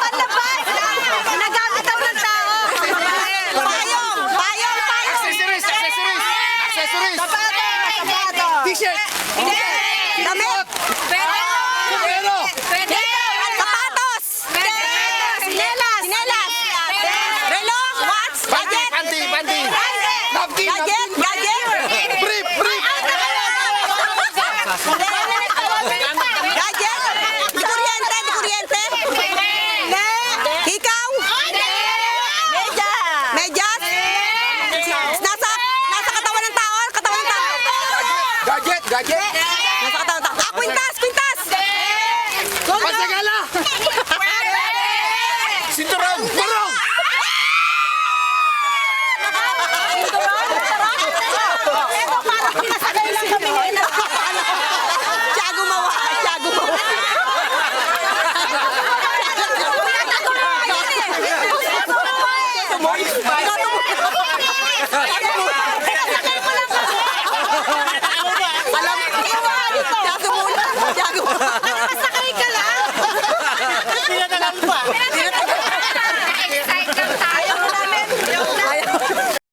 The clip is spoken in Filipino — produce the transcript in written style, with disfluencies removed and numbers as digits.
Panlabas! Ginagamit daw ng tao! Payong! Payong! Payong! Accessories! Accessories! Accessories! Sapato! Sapato! T-shirt! Hindi! Damit! Sombrero! Pwede! Sapatos! Sinelas! Sinelas! Relo! Watch! Panty! Gadget! Panty! Panty! Napkin! Gadget! Gadget! Brief! Brief! Gadget! Di kuryente! Di kuryente! Hindi! Ikaw! Medya! Medyas! Nasa katawan ng tao! Katawan ng tao! Gadget! Gadget! Nasa katawan ng tao! Ah, kwintas! Kwintas! Pasagala! Sinturon! Barong!